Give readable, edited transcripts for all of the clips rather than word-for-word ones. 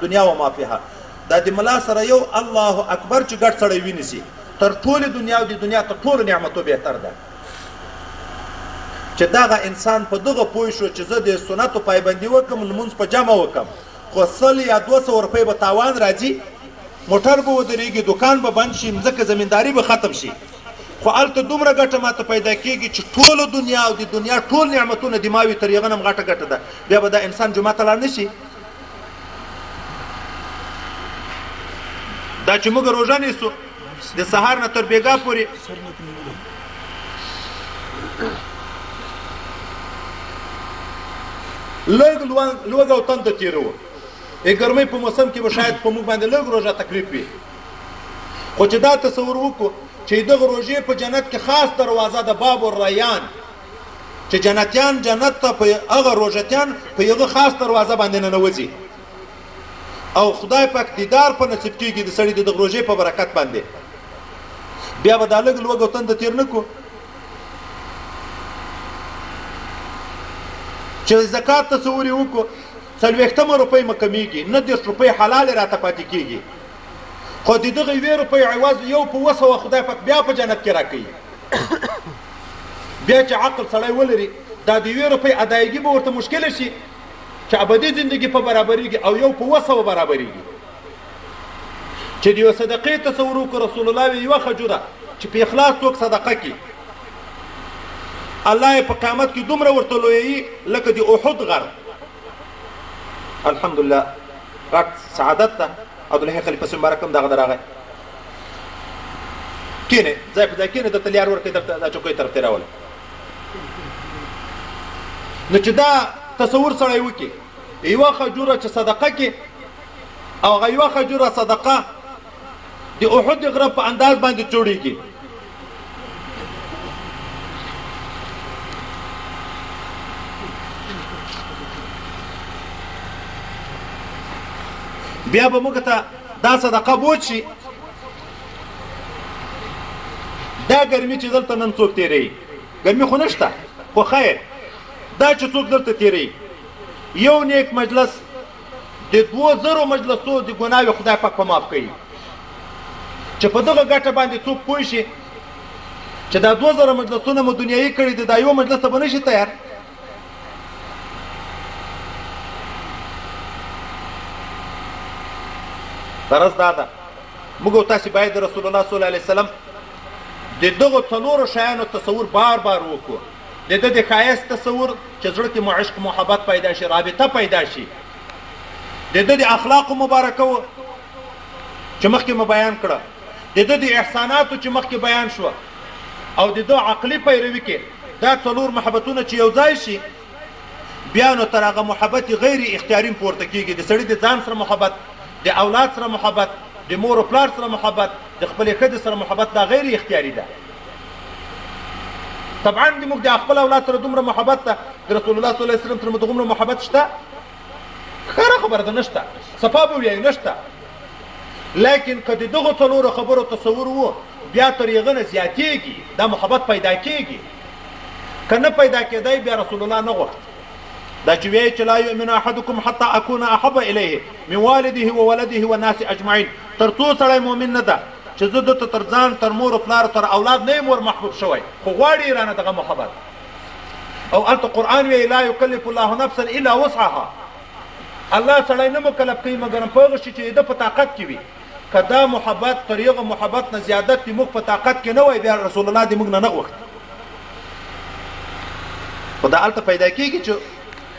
دنیا و ما فيها دا د ملا سره یو الله اکبر چې ګډ سړی ویني تر ټولې دنیا او د دنیا تر ټولو نعمتو بهتر ده چې دغه انسان په دغه پوه شو چې زه د سنتو پایبندي وکړم لمونځ په جمع وکړم خو 100 یا 200 روپۍ به تاوان راځي موټر به ودرېږي دوکان به بند شي مځکه زمینداري به ختم شي خو هلته دومره ګټه ماته پیدا کېږي چې ټولو دنیا او د دنیا ټول نعمتونه د ماوي تر هغه نه غټه ګټه ده بیا به دا انسان جومات ته لاړ نه شي دا چې موږ روژه نیسو د سهار نه تر بیګا پورې لږ لوږه او تنده تېروو د ګرمۍ په موسم کې به شاید په موږ باندې لږ روژه تکلیف وي خو چې دا تصور وکړو چې دغه روژې په جنت کې خاص دروازه د باب الریان چې جنتیان جنت ته په هغه روژتیان په یوه خاص دروازه باندې ننوځي او خدای پاک دیدار په نصیب کېږي د سړي د دغه روژې په برکت باندې بیا به دا لږ لوږه او تنده تېر نه کړو چې زکات تصور یې وکړو 40 روپۍ مه کمیږي 90 روپۍ حلالې راته پاتې کېږي خو د دغه 2 روپۍ عوض یو په 200 خدای پاک بیا په جنت کې راکوي بیا چې عقل سړی ولري دا د 2 روپۍ ادایګي به ورته مشکله شي چې ابدي زندگی په برابرېږي او یو په 200 برابرېږي چې د یو صدقې تصور وکړو رسول الله وی یوه خجوره چې په اخلاص څوک صدقه کړي الله یې په قیامت کې دومره ورته لویوي لکه د احد غر الحمدلله غټ سعادت ده عبدالله خلیفه صاحب مبارک هم دغه راغی کینې ځای په ځای کینې درته لیار ورکوي درته دا چوکۍ طرف ته راولي نو چې دا تصور سړی وکړي یوه خجوره چې صدقه کې او هغه یوه خجوره صدقه د احد غره په انداز باندې جوړېږي بیا به موږ ته دا صدقه بوج شي دا ګرمي چې دلته نن څوک تېروي ګرمي خو نشته خو خیر دا چې څوک دلته تېروي یو نیک مجلس د 2000 مجلسو د ګناوې خدای پاک په معاف کوي چې په دغه ګټه باندې څوک پوه شي چې دا 2000 مجلسونه مو دنیایي کړي دي دا یو مجلس ته به نه شي تیار غرض دا ده موږ او تاسې باید د رسول الله صلی الله علیه وسلم د دغو 4 شیانو تصور بار بار وکړو د ده د ښایست تصور چې زړه کې مو عشق محبت پیدا شي رابطه پیدا شي د ده د اخلاقو مبارکه و چې مخکې مو بیان کړه د ده د احساناتو چې مخکې بیان شوه او د ده عقلي پیروي کې دا 4 محبتونه چې یو ځای شي بیا نو تر هغه محبت غیر اختیاري پورته کېږي د سړي د ځان سره محبت د اولاد سره محبت د مور او پلار سره محبت د خپلې ښځې سره محبت دا غیر اختیاري ده طبعا د موږ د خپل اولاد سره دومره محبت ده د رسول الله صلی الله علیه وسلم سره دومره محبت شته ښکاره خبره ده نشته صفا به ویایي نشته لیکن که د دغو 4 خبرو تصور و بیا تر هغه نه زیاتېږي دا محبت پیدا کېږي که نه پیدا کېدی بیا رسول الله نه غوښت دا چې وایي چې لا یؤمن احدکم حتی اکون احب الیه من والده و ولده والناس اجمعین تر څو سړی مؤمن نه ده چې زه دته تر ځان تر مور و پلار تر اولاد نه یم ور محبوب شوی خو غواړي رانه دغه محبت او هلته قرآن وایي لا یکلف الله نفسا الا وسعها الله سړی نه مکلف کوي مګر په هغه شي چې د په طاقت کې وي که دا محبت تر هغه محبت نه زیادت د موږ په طاقت کې نه وای بیا رسول الله د موږ نه غوښت خو دا هلته پیدا کېږي چې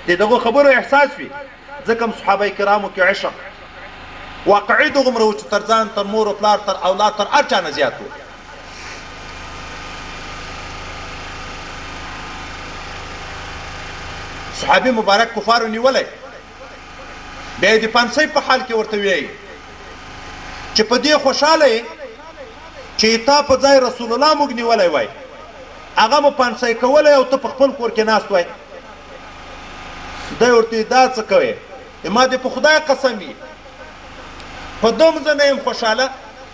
د دغو خبرو احساس وي ځکه صحابه کرامو کې عشق واقعي دغومره و چې تر ځان تر مور و پلار تر اولاد تر هر چا نه زیات و صحابي مبارک کفارو نیولی بیا یې د پانسۍ په حال کې ورته ویایي چې په دې خوشحاله یې چې تا په ځای رسول الله موږ نیولی وای هغه مو پانسۍ کولی او ته په خپل کور کې ناست وای دی ورته دا څه کوې ما دې په خدای قسم وي په دوم زه نه یم خوشحاله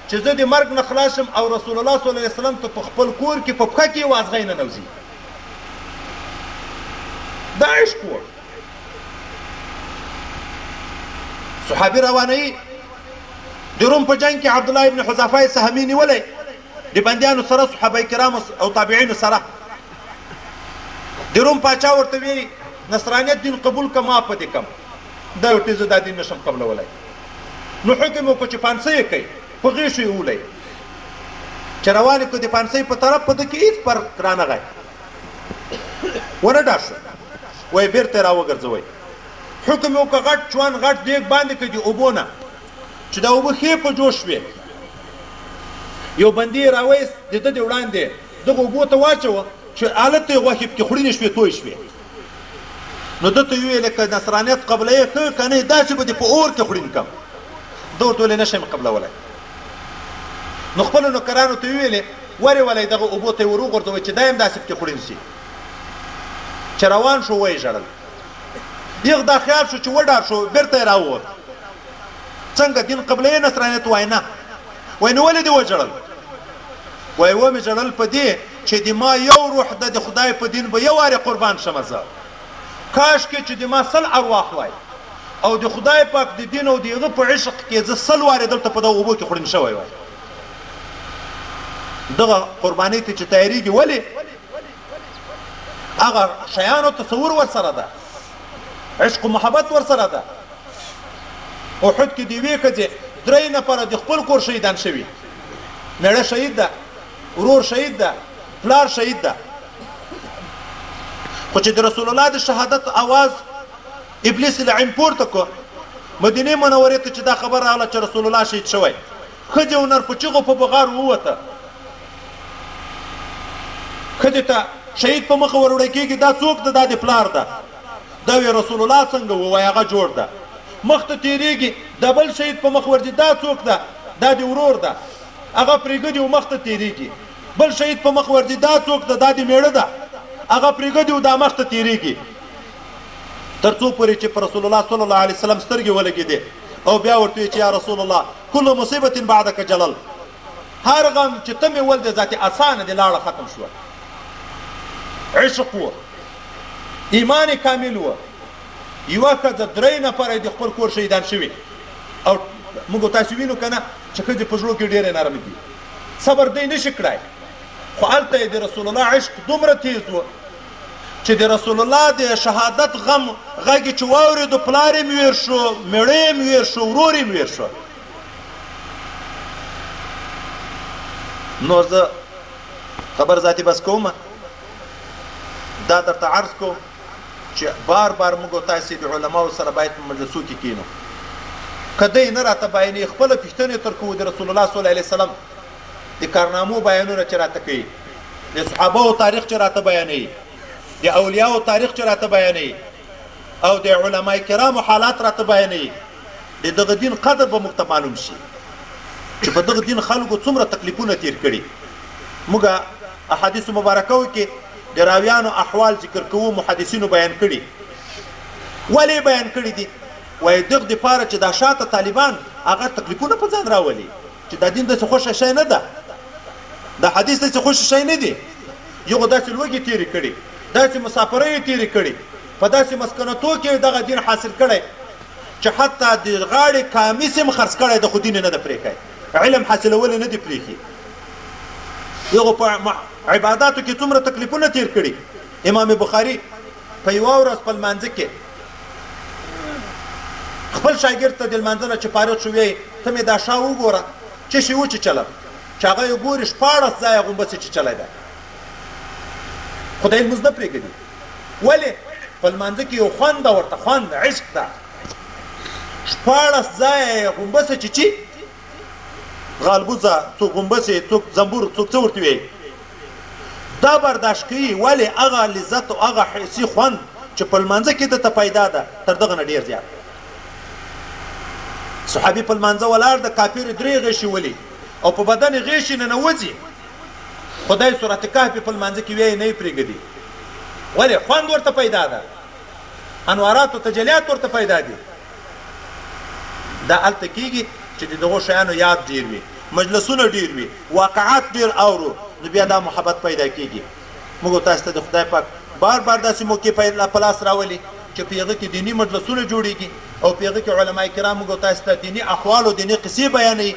چې زه د مرګ نه خلاص شم او رسول الله صلی الله علیه وسلم ته په خپل کور کې په پښه کې وازغی نه نوځي دا عشق و صحابي روانوي د روم په جنګ کې عبدالله ابن حذافه سهمي نیولی د بندیانو سره صحابه کرامو او تابعینو سره د روم پاچا ورته ویلي نصرانیت دین قبول که ما پدې کم دا ورته زه دا دین نشم قبلولی نو حکم وکړو چې پانسۍ یې کوي په غېښو یې وولی چې روان یې کړو د پانسۍ په طرف په ده کې هېڅ فرق رانغی ونه ډار شو وایي بېرته یې راوګرځوئ حکم یې وکړه غټ چوان غټ دیګ باندې کړي د اوبو نه چې دا اوبه ښې په جوش شوې یو بندي یې راویست د ده د وړاندې دغه اوبو ته واچوه چې هلته یې غوښې پکې خوړینې شوې توی شوې نو ده ته یې وویلې که نصرانیت قبلوې ښه که نه داسې به دې په اور کې خوړین کړم ده ورته ویلې نه شم قبلولی نو خپلو نوکرانو ته یې وویلې ورې ولئ دغه اوبو ته یې ور وغورځوئ چې دا هم داسې پکې خوړین شي چې روان شو ویې ژړل یغ دا خیال شو چې وډار شو بېرته یې راووت څنګه دین قبلوې نصرانیت وایي نه وایي نو ولې دې وژړل وایي ومې ژړل په دې چې د ما یو روح ده د خدای په دین به یو وارې قربان شمه زه کاشکې چې د ما سل ارواح وای او د خدای پاک د دین او د هغه په عشق کې زه سل وارې دلته په دغه اوبو کې خوړین شوی وای دغه قربانۍ ته چې تیارېږي ولې هغه شیانو تصور ورسره ده عشق و محبت ورسره ده احد کې د یوې ښځې 3 نفره د خپل کور شهیدان شوي میړه شهید ده ورور شهید ده پلار شهید ده خو چې د رسول الله د شهادت اواز ابلیس لعین پورته کړ مدینې منورې ته چې دا خبر راغله چې رسول الله شهید شوی ښځې او نر په چغو په بغار ووته ښځې ته شهید په مخه ور وړی کېږي دا څوک ده دا د پلار ده دا وی رسول الله څنګه ووایي هغه جوړ ده مخ ته تېرېږي د بل شهید په مخ ورځي دا څوک ده دا د ورور ده هغه پرېږدي او مخ ته تېرېږي بل شهید په مخ ورځي دا څوک ده دا د میړه ده هغه پرېږدي او دا مخ ته تېرېږي تر څو پورې چې په رسول الله صلی الله علیه وسلم سترګې ولګېدې او بیا ورته ویې چې یا رسول الله کل مصیبت بعدک جلل هر غم چې ته مې ول دی ذاتې اسانه دې لاړه ختم شوه عشق و ایمان کامل و یوه ښځه 3 نفره د خپل کور شهیدان شوي او موږ تاسو وینو که نه چې ښځې په زړو کې ډېرې نرم دي صبر دی نه شي کړی خو هلته یې د رسول الله عشق دومره تیز و چې د رسول الله د شهادت غم غږ یې چې واورېدو پلار یې ویر شو میړه یې ویر شو ورور یې ویر شو نو زه خبر ذاتي بس کومه دا درته عرض کوم چې بار بار موږ تاسې د علماو سره باید په مجلسو کې کینو که دی نه راته بیانوي خپله پوښتنې تر کوو د رسول الله صلی الله علیه وسلم د کارنامو بیانونه چې راته کوي د صحابهو تاریخ چې راته بیانوي د اولیاو تاریخ چې راته بیانوي او د علما کرامو حالات راته بیانوي د دغه دین قدر به موږ ته معلوم شي چې په دغه دین خلکو څومره تکلیفونه تیر کړي موږ احادیثو مبارکو کې د راویانو احوال ذکر کوو محدثینو بیان کړي ولې بیان کړي دي وایي دغه دپاره چې دا شاته طالبان هغه تکلیفونه په ځان راولي چې دا دین داسې خوښه شی نه ده دا حدیث داسې خوښه شی نه دی یو داسې لوږې تېرې کړي داسې مسافرۍ یې تېرې کړي په داسې مسکنتو کې دغه دین حاصل کړی چې حتی د غاړې کامیس هم خرڅ کړی د خو دین نه ده پرېښی علم حاصلول نه دي پرېښي یغو په عباداتو کې څومره تکلیفونه تیر کړي امام بخاري په یوه ورځ په لمانځه کې خپل شاګرد ته د لمانځه نه چې فارغ شو ویې ته مې دا شا وګوره چې شي وچېچله چې هغه یې ګوري 14 ځایه غومبسې چیچلی دی خدای لمونځ نه پرېږدي ولې په لمانځه کې یو خوند ده ورته خوند عشق ده 14 ځایه یې غومبسه چیچي غالبوزه څوک غومبسې څوک زنبور څوک څه ورته وایي دا برداشت کوي ولې هغه لذت او هغه حسي خوند چې په لمانځه کې درته پیدا ده تر دغه نه ډېر زیات صحابي په لمانځه ولاړ د کافر 3 غیشي ولي او په بدن یې غیشي ننوځي خدای سورت کهف په لمانځه کې وایي نه یې پرېږدي ولې خوند ورته پیدا ده انوارات او تجلیات ورته پیدا دي دا هلته کېږي چې د دغو شیانو یاد ډېر وي مجلسونه ډېر وي واقعات ډېر اورو نو بیا دا محبت پیدا کېږي موږ تاسو ته د خدای پاک بار بار داسې موقع په لاس راولي چې په هغه کې دیني مجلسونه جوړېږي او په هغه کې علما کرام موږ تاسو ته دینی احوال او دینی قصې بیانوي،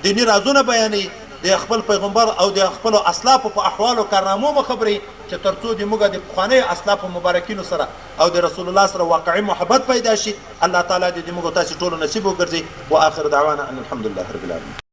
دینی رازونه بیانوي، د خپل پیغمبر او د خپل اسلافو په احوالو کارنامو مو خبري چې ترڅو د موږ د پخواني اسلافو مبارکینو سره او د رسول الله سره واقعي محبت پیدا شي. الله تعالی دې موږ تاسو ټول نصیب وګرځي. واخر دعوانا ان الحمد لله رب العالمين.